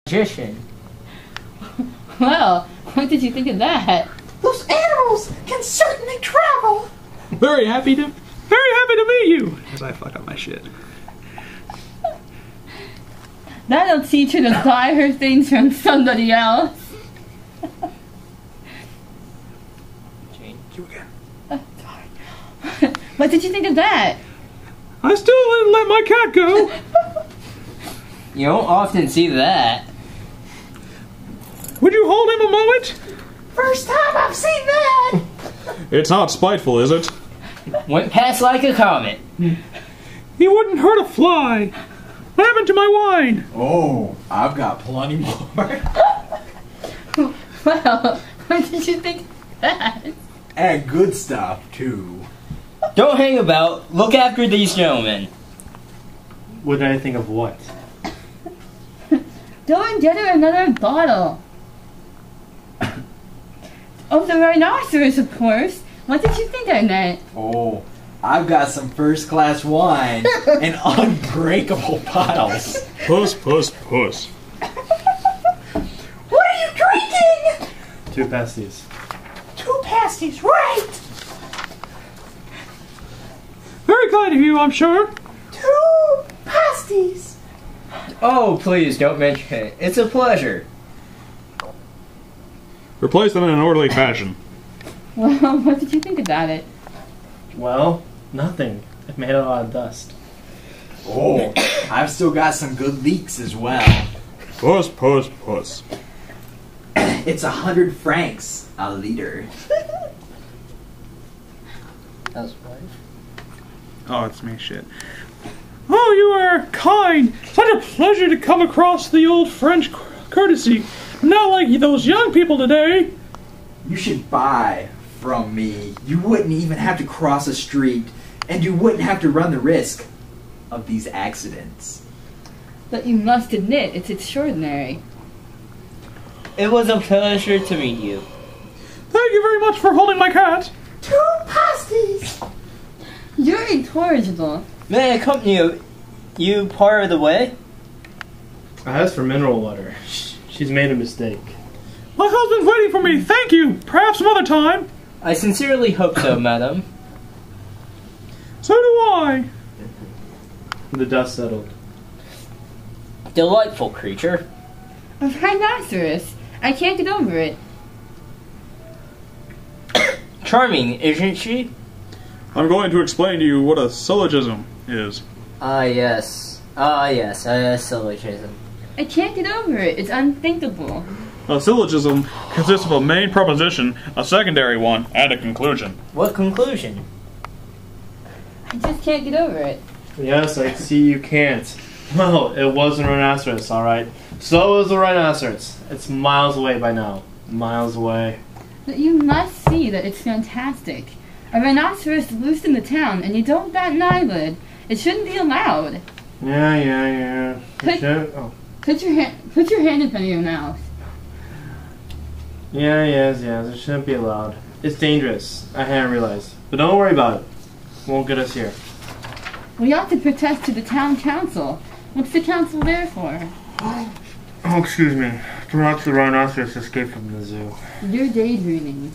magician. Well, what did you think of that? Those animals can certainly travel. Very happy to meet you. As I fuck up my shit. That'll teach her to buy her things from somebody else. Jane, you again. Sorry. What did you think of that? I still didn't let my cat go. You don't often see that. Would you hold him a moment? First time I've seen that. It's not spiteful, is it? Went past like a comet. He wouldn't hurt a fly. What happened to my wine? Oh, I've got plenty more. Well, what did you think of that? And good stuff, too. Don't hang about. Look after these gentlemen. What did I think of what? Go and get her another bottle. Of the rhinoceros, of course. What did you think I meant? Oh, I've got some first-class wine and unbreakable bottles. Puss, puss, puss. What are you drinking? 2 pasties. 2 pasties, right? Very kind of you, I'm sure. 2 pasties. Oh, please don't mention it. It's a pleasure. Replace them in an orderly fashion. Well, what did you think about it? Well, nothing. It made a lot of dust. Oh, I've still got some good leaks as well. Puss, puss, puss. It's 100 francs a liter. That's right. Oh, it's me, shit. Oh, you are kind. Such a pleasure to come across the old French courtesy. Not like those young people today. You should buy from me. You wouldn't even have to cross a street, and you wouldn't have to run the risk of these accidents. But you must admit, it's extraordinary. It was a pleasure to meet you. Thank you very much for holding my cat. 2 pasties. You're incorrigible. May I accompany you part of the way? I asked for mineral water. She's made a mistake. My husband's waiting for me. Thank you. Perhaps some other time. I sincerely hope so, madam. So do I. The dust settled. Delightful creature. A rhinoceros. I can't get over it. Charming, isn't she? I'm going to explain to you what a syllogism is. Ah, yes. Ah, yes, a syllogism. I can't get over it. It's unthinkable. A syllogism consists of a main proposition, a secondary one, and a conclusion. What conclusion? I just can't get over it. Yes, I see you can't. Well, it was a rhinoceros, alright. So was the rhinoceros. It's miles away by now. Miles away. But you must see that it's fantastic. A rhinoceros loose in the town, and you don't bat an eyelid. It shouldn't be allowed. Yeah. Put your hand in front of your mouth. Yes, it shouldn't be allowed. It's dangerous. I hadn't realized. But don't worry about it. Won't get us here. We ought to protest to the town council. What's the council there for? Oh, excuse me. Perhaps the rhinoceros escaped from the zoo. You're daydreaming.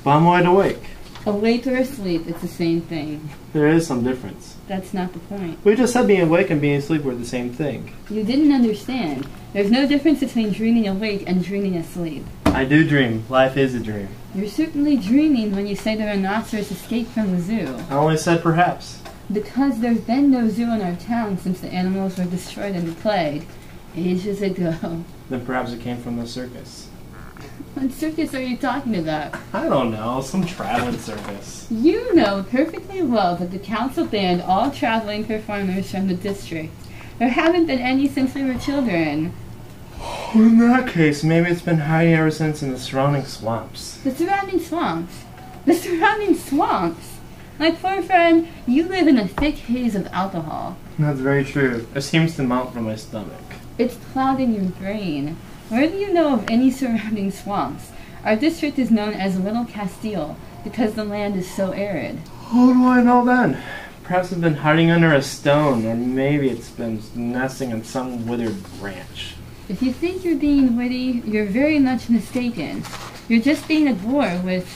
But I'm wide awake. Awake or asleep, it's the same thing. There is some difference. That's not the point. We just said being awake and being asleep were the same thing. You didn't understand. There's no difference between dreaming awake and dreaming asleep. I do dream. Life is a dream. You're certainly dreaming when you say the rhinoceros escaped from the zoo. I only said perhaps. Because there's been no zoo in our town since the animals were destroyed in the plague, ages ago. Then perhaps it came from the circus. What circus are you talking about? I don't know. Some traveling circus. You know perfectly well that the council banned all traveling performers from the district. There haven't been any since we were children. In that case, maybe it's been hiding ever since in the surrounding swamps. The surrounding swamps. The surrounding swamps. My poor friend, you live in a thick haze of alcohol. That's very true. It seems to mount from my stomach. It's clouding your brain. Where do you know of any surrounding swamps? Our district is known as Little Castile because the land is so arid. How do I know then? Perhaps it's been hiding under a stone, or maybe it's been nesting in some withered branch. If you think you're being witty, you're very much mistaken. You're just being a bore with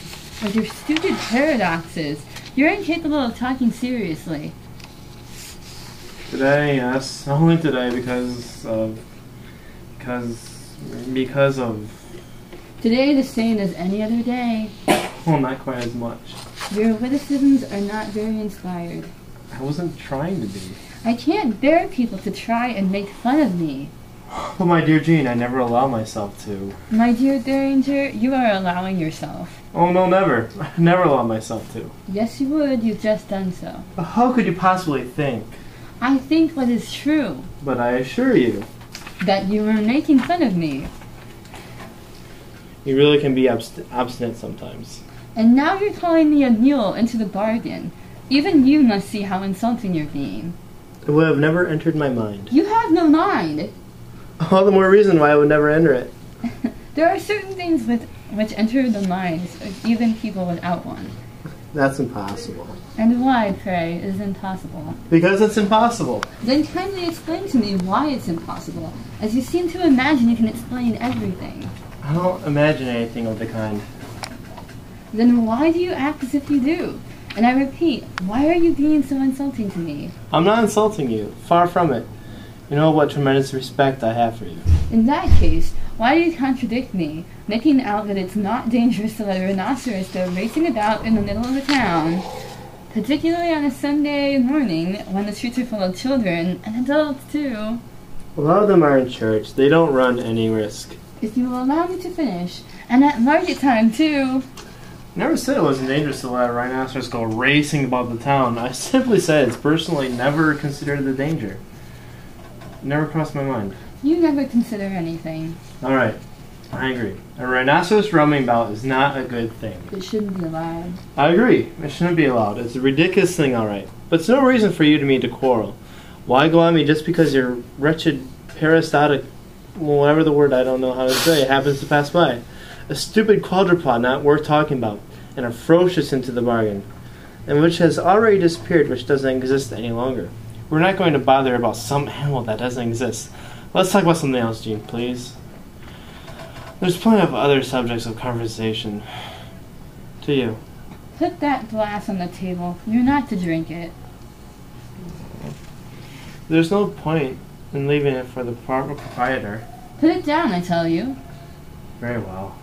your stupid paradoxes. You're incapable of talking seriously. Today, yes. Only today because of... Today the same as any other day. Well, not quite as much. Your witticisms are not very inspired. I wasn't trying to be. I can't bear people to try and make fun of me. But my dear Jean, I never allow myself to. My dear Derringer, you are allowing yourself. Oh, no, never. I never allow myself to. Yes, you would. You've just done so. But how could you possibly think? I think what is true. But I assure you. That you were making fun of me. You really can be obstinate sometimes. And now you're calling me a mule into the bargain. Even you must see how insulting you're being. It would have never entered my mind. You have no mind. All the more reason why I would never enter it. There are certain things which enter the minds of even people without one. That's impossible. And why, pray, is impossible? Because it's impossible. Then kindly explain to me why it's impossible, as you seem to imagine you can explain everything. I don't imagine anything of the kind. Then why do you act as if you do? And I repeat, why are you being so insulting to me? I'm not insulting you. Far from it. You know what tremendous respect I have for you. In that case, why do you contradict me, making out that it's not dangerous to let a rhinoceros go racing about in the middle of the town, particularly on a Sunday morning when the streets are full of children, and adults too? A lot of them are in church. They don't run any risk. If you will allow me to finish, and at market time too. Never said it wasn't dangerous to let a rhinoceros go racing about the town. I simply said it's personally never considered the danger. Never crossed my mind. You never consider anything. Alright, I agree. A rhinoceros roaming about is not a good thing. It shouldn't be allowed. I agree. It shouldn't be allowed. It's a ridiculous thing, alright. But it's no reason for you to me to quarrel. Why go at me just because your wretched parasitic, whatever the word I don't know how to say, happens to pass by? A stupid quadruped not worth talking about, and a ferocious into the bargain, and which has already disappeared, which doesn't exist any longer. We're not going to bother about some animal that doesn't exist. Let's talk about something else, Jean, please. There's plenty of other subjects of conversation. To you. Put that glass on the table. You're not to drink it. There's no point in leaving it for the proprietor. Put it down, I tell you. Very well.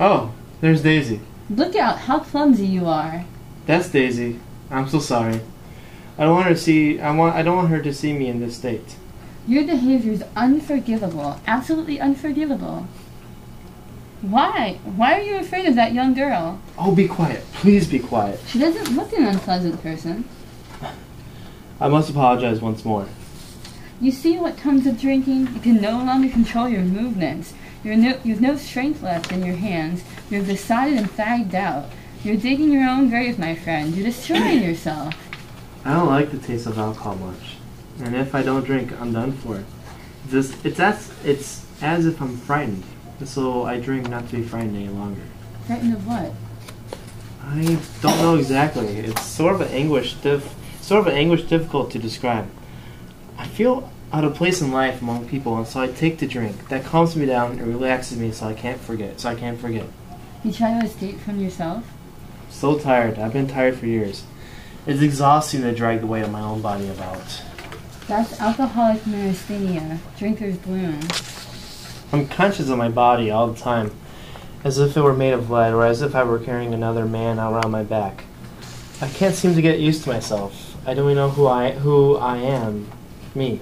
Oh, there's Daisy. Look out, how clumsy you are. That's Daisy. I'm so sorry. I don't want her to see me in this state. Your behavior is unforgivable. Absolutely unforgivable. Why? Why are you afraid of that young girl? Oh, be quiet. Please be quiet. She doesn't look an unpleasant person. I must apologize once more. You see what comes of drinking? You can no longer control your movements. You've no strength left in your hands. You're besotted and fagged out. You're digging your own grave, my friend. You're destroying yourself. I don't like the taste of alcohol much. And if I don't drink, I'm done for. It's as if I'm frightened. So I drink not to be frightened any longer. Frightened of what? I don't know exactly. It's sort of an anguish difficult to describe. I feel out of place in life among people, and so I take to drink. That calms me down and relaxes me, so I can't forget. You try to escape from yourself? So tired. I've been tired for years. It's exhausting to drag the weight of my own body about. That's alcoholic neurasthenia, drinker's gloom. I'm conscious of my body all the time, as if it were made of lead, or as if I were carrying another man around my back. I can't seem to get used to myself. I don't even know who I am. Me.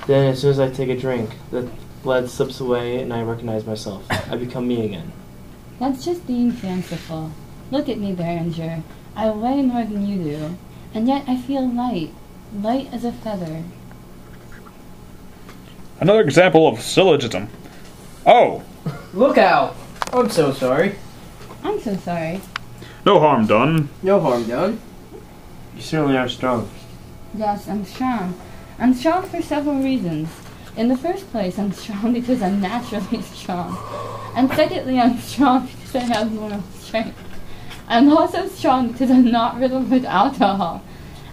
Then, as soon as I take a drink, the lead slips away and I recognize myself. I become me again. That's just being fanciful. Look at me, Behringer. I weigh more than you do, and yet I feel light as a feather. Another example of syllogism. Oh! Look out! I'm so sorry. I'm so sorry. No harm done. No harm done. You certainly are strong. Yes, I'm strong. I'm strong for several reasons. In the first place, I'm strong because I'm naturally strong. And secondly, I'm strong because I have moral strength. I'm also strong because I'm not riddled with alcohol.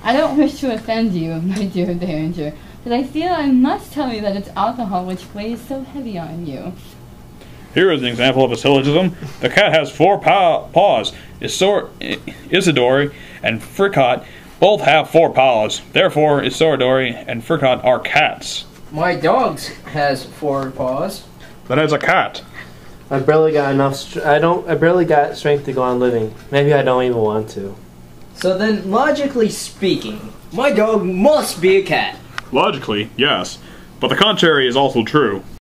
I don't wish to offend you, my dear Behringer, but I feel I must tell you that it's alcohol which weighs so heavy on you. Here is an example of a syllogism. The cat has 4 paws. Isidore and Fricot both have 4 paws. Therefore, Isidore and Fricot are cats. My dog has 4 paws. That is a cat. I barely got enough. I barely got strength to go on living. Maybe I don't even want to. So then, logically speaking, my dog must be a cat. Logically, yes. But the contrary is also true.